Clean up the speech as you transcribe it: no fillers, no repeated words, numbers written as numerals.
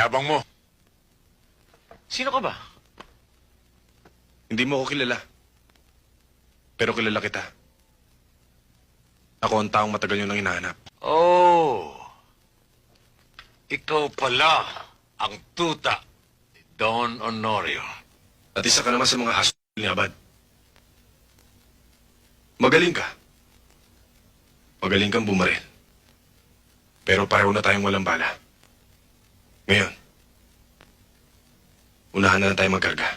yabang mo. Sino ka ba? Hindi mo ako kilala. Pero kilala kita. Ako ang taong matagal nyo nang hinahanap. Oh, ikaw pala ang tuta ni Don Honorio. At isa ka naman sa mga aso ni Abad. Magaling ka. Magaling kang bumaril. Pero pareho na tayong walang bala. Ngayon, unahan na lang tayo magkarga.